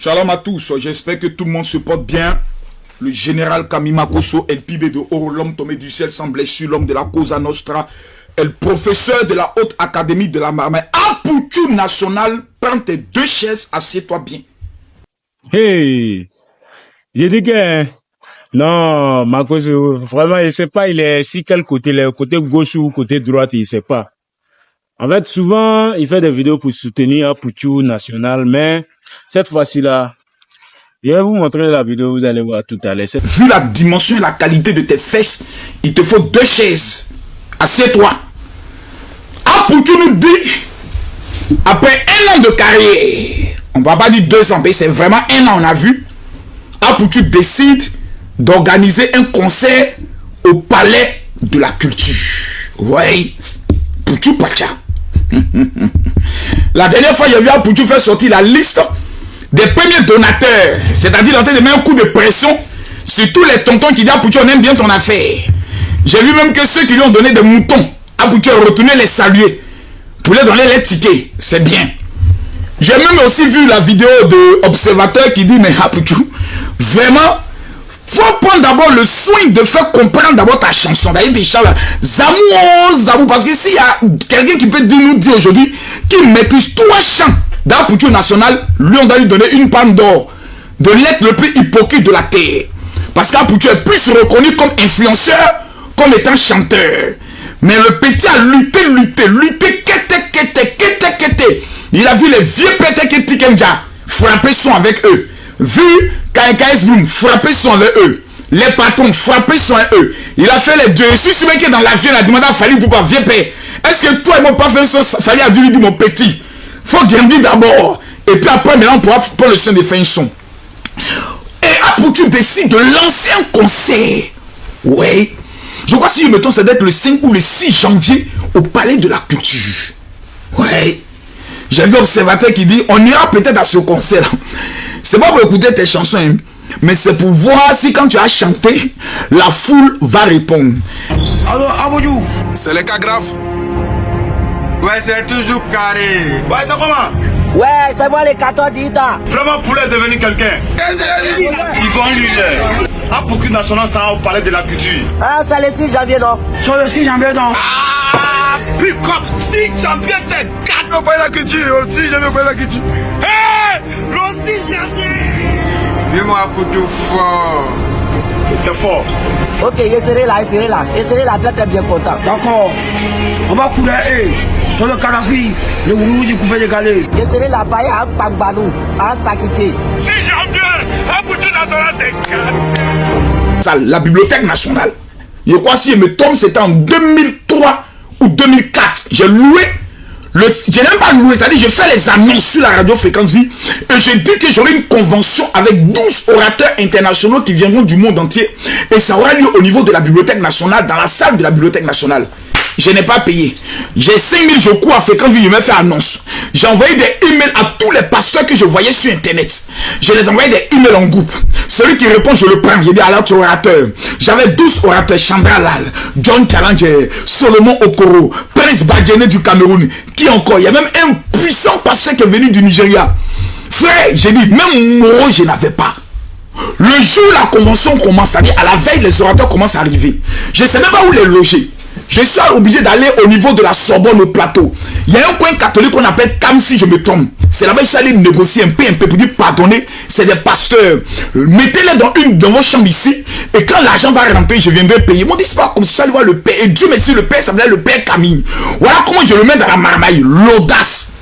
Shalom à tous, j'espère que tout le monde se porte bien. Le général Kamima Kosso, El Pibe de Oro, l'homme tombé du ciel sans blessure, l'homme de la Cosa Nostra, le professeur de la haute académie de la marmaille. Apoutou national, prends tes deux chaises, assieds-toi bien. Hey, j'ai dit que non, Makoso, vraiment, il sait pas, il est si quel côté, le côté gauche ou côté droite, il sait pas. En fait, souvent, il fait des vidéos pour soutenir Apoutou national, mais cette fois-ci-là, je vais vous montrer la vidéo, vous allez voir tout à l'heure. Vu la dimension et la qualité de tes fesses, il te faut deux chaises. Assieds-toi. Apoutou nous dit, après un an de carrière, on ne va pas dire 2 ans, mais c'est vraiment un an, on a vu, Apoutou décide d'organiser un concert au Palais de la Culture. Ouais, Poutou Pacha. La dernière fois, j'ai vu Apoutou faire sortir la liste des premiers donateurs, c'est-à-dire en train de mettre un coup de pression sur tous les tontons qui disent Apoutou, on aime bien ton affaire. J'ai vu même que ceux qui lui ont donné des moutons, Apoutou a retourné les saluer pour leur donner les tickets. C'est bien. J'ai même aussi vu la vidéo de Observateur qui dit mais Apoutou, vraiment, faut prendre d'abord le soin de faire comprendre d'abord ta chanson. D'ailleurs, des chants là, Zamou, parce que s'il y a quelqu'un qui peut nous dire aujourd'hui qu'il maîtrise 3 chants d'Apoutou national, lui on doit lui donner une palme d'or de l'être le plus hypocrite de la terre. Parce qu'Apoutou est plus reconnu comme influenceur, comme étant chanteur. Mais le petit a lutté, kete. Il a vu les vieux pétés qui Tikenja frapper son avec eux. Vu KKS Bloom frapper son avec eux. Les patrons frapper son avec eux. Il a fait les deux. Je suis sûr que dans l'avion, il a demandé à Fali pour pas vieux père. Est-ce que toi et moi pas fait ça? Fali a dû lui dire mon petit. Faut grandir d'abord. Et puis après, maintenant, on pourra prendre le soin de faire un son. Et Apoutou décide de lancer un concert. Ouais. Je crois que si mettons, ça doit être le 5 ou le 6 janvier au Palais de la Culture. Ouais. J'ai vu Observateur qui dit, on ira peut-être à ce concert. C'est pas pour écouter tes chansons, hein, mais c'est pour voir si quand tu as chanté, la foule va répondre. Alors, Abodou, c'est les cas graves. Ouais, c'est toujours carré. Ouais, c'est comment? Ouais, c'est moi les 14 d'Ida. Vraiment, pour devenir quelqu'un. Ils vont lui l'air. Apoutou national, ça au Palais de la Culture. Ah, c'est le 6 janvier, non? Sur le 6 janvier, non? Ah, pick up 6 janvier, c'est 4 au Palais de la Culture. Au 6 janvier au Palais de la Culture. Hé, le 6 janvier. Viens-moi Apoutou fort. C'est fort. Ok, il serait là, très bien content. D'accord. On va couler, sur le Karafi, le Ouroui du coupé de Galé. Il serait là, paye à Pambanou, à Sakité. 6 janvier, Apoutou national, c'est 4. La Bibliothèque nationale. Je crois si je me trompe, c'était en 2003 ou 2004. J'ai loué, j'ai même pas loué, c'est-à-dire j'ai fait les annonces sur la radio Fréquence Vie et j'ai dit que j'aurai une convention avec 12 orateurs internationaux qui viendront du monde entier et ça aura lieu au niveau de la Bibliothèque nationale, dans la salle de la Bibliothèque nationale. Je n'ai pas payé. J'ai 5000 jokous à Fréquence Vie, je m'ai fait annonce. J'ai envoyé des emails à tous les pasteurs que je voyais sur internet. Je les envoyais des emails en groupe. Celui qui répond, je le prends. J'ai dit alors tu es orateur. J'avais 12 orateurs, Chandra Lal, John Challenger, Solomon Okoro, Prince Badjene du Cameroun. Qui encore? Il y a même un puissant pasteur qui est venu du Nigeria. Frère, j'ai dit, même Moro, je n'avais pas. Le jour où la convention commence, c'est-à-dire à la veille, les orateurs commencent à arriver. Je ne sais même pas où les loger. Je suis obligé d'aller au niveau de la Sorbonne au plateau. Il y a un coin catholique qu'on appelle Cam si je me trompe. C'est là-bas que je suis allé négocier un peu pour dire pardonnez, c'est des pasteurs. Mettez-les dans vos chambres ici. Et quand l'argent va rentrer, je viendrai payer. Ils m'ont dit c'est pas comme ça, le père. Et Dieu merci, le père, ça veut dire le père Camille. Voilà comment je le mets dans la marmaille. L'audace.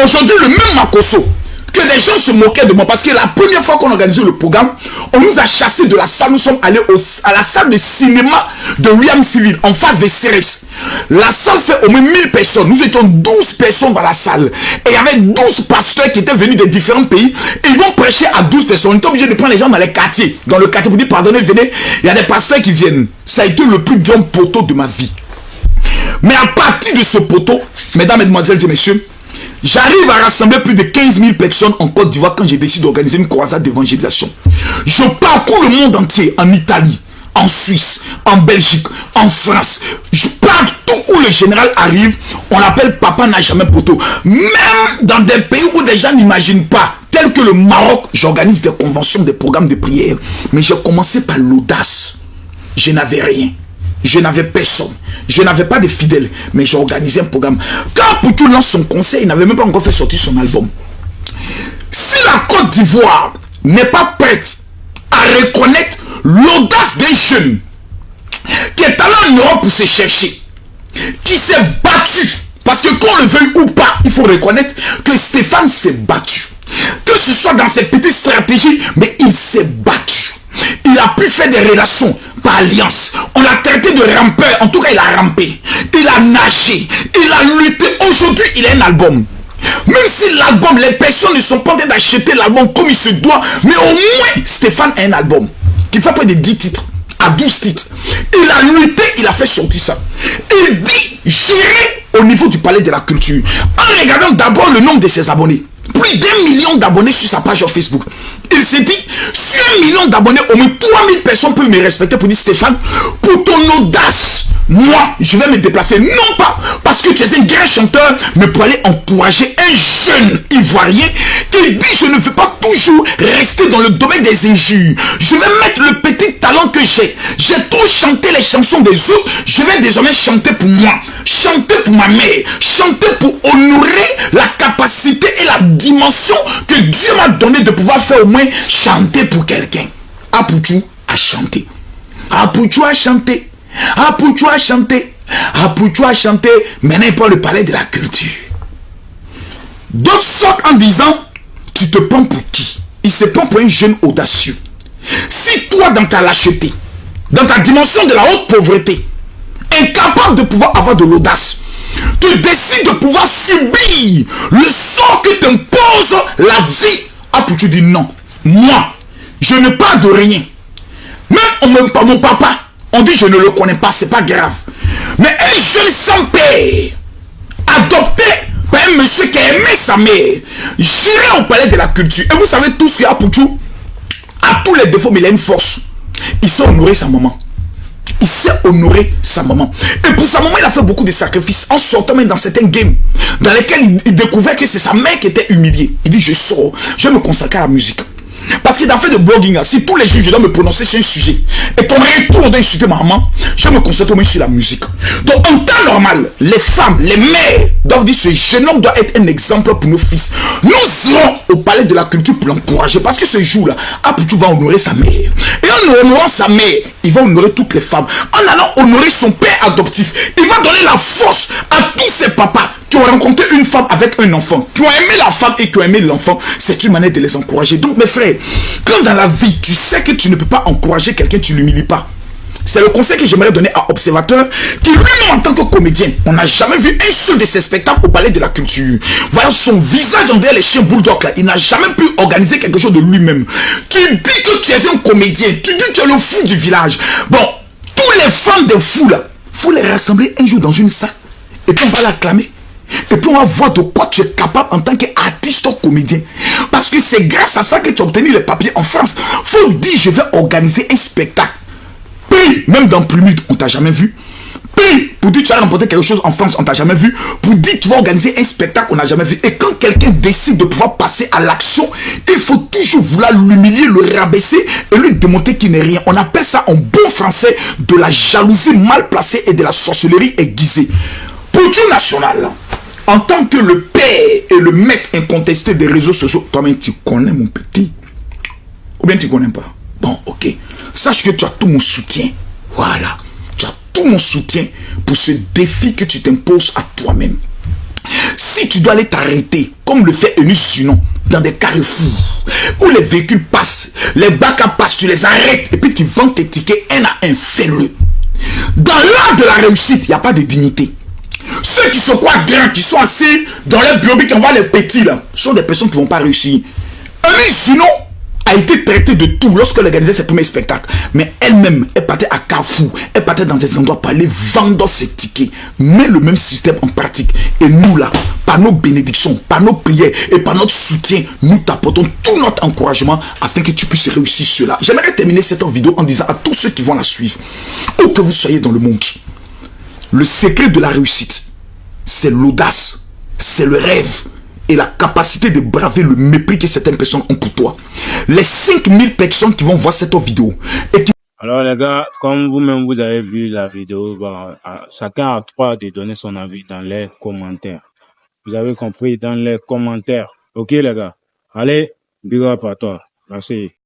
Aujourd'hui, le même Makosso. Que des gens se moquaient de moi parce que la première fois qu'on organisait le programme, on nous a chassés de la salle. Nous sommes allés à la salle de cinéma de William Civil en face des Cérès. La salle fait au moins 1000 personnes. Nous étions 12 personnes dans la salle. Et il y avait 12 pasteurs qui étaient venus de différents pays. Et ils vont prêcher à 12 personnes. On est obligé de prendre les gens dans les quartiers. Dans le quartier pour dire pardonnez, venez. Il y a des pasteurs qui viennent. Ça a été le plus grand poteau de ma vie. Mais à partir de ce poteau, mesdames, mesdemoiselles et messieurs, j'arrive à rassembler plus de 15 000 personnes en Côte d'Ivoire quand j'ai décidé d'organiser une croisade d'évangélisation. Je parcours le monde entier, en Italie, en Suisse, en Belgique, en France. Partout où le général arrive, on l'appelle papa n'a jamais poteau. Même dans des pays où des gens n'imaginent pas. tel que le Maroc, j'organise des conventions, des programmes de prière. Mais j'ai commencé par l'audace. Je n'avais rien. Je n'avais personne. Je n'avais pas de fidèles. Mais j'ai organisé un programme. Quand Poutou lance son conseil, il n'avait même pas encore fait sortir son album. Si la Côte d'Ivoire n'est pas prête à reconnaître l'audace des jeunes qui est allé en Europe pour se chercher, qui s'est battu, parce que qu'on le veuille ou pas, il faut reconnaître que Stéphane s'est battu. Que ce soit dans ses petites stratégies, mais il s'est battu. Il a pu faire des relations par alliance. On l'a traité de rampeur. En tout cas, il a rampé. Il a nagé. Il a lutté. Aujourd'hui, il a un album. Même si l'album, les personnes ne sont pas en train d'acheter l'album comme il se doit, mais au moins, Stéphane a un album qui fait près de 10 titres, à 12 titres. Il a lutté, il a fait sortir ça. Il dit, j'irai au niveau du palais de la culture. En regardant d'abord le nombre de ses abonnés. Plus d'1 million d'abonnés sur sa page Facebook. Il s'est dit, sur 1 million d'abonnés, au moins 3000 personnes peuvent me respecter pour dire Stéphane, pour ton audace, moi, je vais me déplacer. Non pas parce que tu es un grand chanteur, mais pour aller encourager un jeune Ivoirien qui dit, je ne veux pas toujours rester dans le domaine des injures. Je vais mettre le petit talent que j'ai. J'ai trop chanté les chansons des autres. Je vais désormais chanter pour moi. Chanter pour ma mère. Chanter pour honorer la capacité et la dimension que Dieu m'a donné de pouvoir faire au moins chanter pour quelqu'un. Apouchou a chanté. Apouchou a chanté. Apouchou a chanté. Apouchou a chanté. Maintenant il prend le palais de la culture. D'autres sortent en disant, tu te prends pour qui? Il se prend pour un jeune audacieux. Si toi dans ta lâcheté, dans ta dimension de la haute pauvreté, incapable de pouvoir avoir de l'audace, tu décides de pouvoir subir le sort que t'impose la vie. Apouchou dit non. Moi, je ne parle de rien. Même mon papa, on dit je ne le connais pas, c'est pas grave. Mais un jeune sans père, adopté par un monsieur qui aimait sa mère, j'irai au palais de la culture. Et vous savez tous que Apouchou a tous les défauts, mais il a une force. Il sait honorer sa maman. Il sait honorer sa maman. Et pour sa maman, il a fait beaucoup de sacrifices en sortant même dans certains games dans lesquels il découvrait que c'est sa mère qui était humiliée. Il dit, je sors, je vais me consacrer à la musique. Parce qu'il a fait de blogging. Si tous les jours je dois me prononcer sur un sujet et qu'on retourne d'insulter ma maman, je me concentre au moins sur la musique. Donc en temps normal, les femmes, les mères doivent dire, ce jeune homme doit être un exemple pour nos fils. Nous irons au palais de la culture pour l'encourager. Parce que ce jour-là, Apouchou va honorer sa mère. Et en honorant sa mère, il va honorer toutes les femmes. En allant honorer son père adoptif, il va donner la force à tous ses papas qui ont rencontré une femme avec un enfant, qui ont aimé la femme et qui ont aimé l'enfant. C'est une manière de les encourager. Donc mes frères, quand dans la vie, tu sais que tu ne peux pas encourager quelqu'un, tu ne l'humilies pas. C'est le conseil que j'aimerais donner à Observateur, qui lui-même en tant que comédien, on n'a jamais vu un seul de ses spectacles au palais de la culture. Voilà son visage en derrière les chiens bulldogs là. Il n'a jamais pu organiser quelque chose de lui-même. Tu dis que tu es un comédien, tu dis que tu es le fou du village. Bon, tous les fans de fous là, faut les rassembler un jour dans une salle et puis on va l'acclamer. Et puis on va voir de quoi tu es capable en tant qu'artiste ou comédien. Parce que c'est grâce à ça que tu as obtenu les papiers en France. Faut dire, je vais organiser un spectacle. Puis, même dans Plumut, on t'a jamais vu. Puis, pour dire tu as remporté quelque chose en France, on t'a jamais vu. Pour dire tu vas organiser un spectacle, on n'a jamais vu. Et quand quelqu'un décide de pouvoir passer à l'action, il faut toujours vouloir l'humilier, le rabaisser et lui démontrer qu'il n'est rien. On appelle ça en bon français de la jalousie mal placée et de la sorcellerie aiguisée. Pouchou national, en tant que le père et le maître incontesté des réseaux sociaux, toi-même tu connais mon petit. Ou bien tu connais pas? Bon, ok. Sache que tu as tout mon soutien. Voilà. Tu as tout mon soutien pour ce défi que tu t'imposes à toi-même. Si tu dois aller t'arrêter, comme le fait Eunice Sinon, dans des carrefours, où les véhicules passent, les bacs à passent, tu les arrêtes, et puis tu vends tes tickets un à un, fais-le. Dans l'art de la réussite, il n'y a pas de dignité. Ceux qui se croient grands, qui sont assis dans les bureaux, qui envoient les petits là, sont des personnes qui ne vont pas réussir. Eunice Sinon a été traitée de tout lorsqu'elle organisait ses premiers spectacles. Mais elle-même, elle partait à Carrefour, elle partait dans des endroits pour aller vendre ses tickets. Mais le même système en pratique. Et nous là, par nos bénédictions, par nos prières et par notre soutien, nous t'apportons tout notre encouragement afin que tu puisses réussir cela. J'aimerais terminer cette vidéo en disant à tous ceux qui vont la suivre, où que vous soyez dans le monde, le secret de la réussite, c'est l'audace, c'est le rêve et la capacité de braver le mépris que certaines personnes ont pour toi. Les 5000 personnes qui vont voir cette vidéo et qui... Alors les gars, comme vous-même vous avez vu la vidéo, chacun a droit de donner son avis dans les commentaires. Vous avez compris, dans les commentaires. Ok les gars, allez, big up à toi. Merci.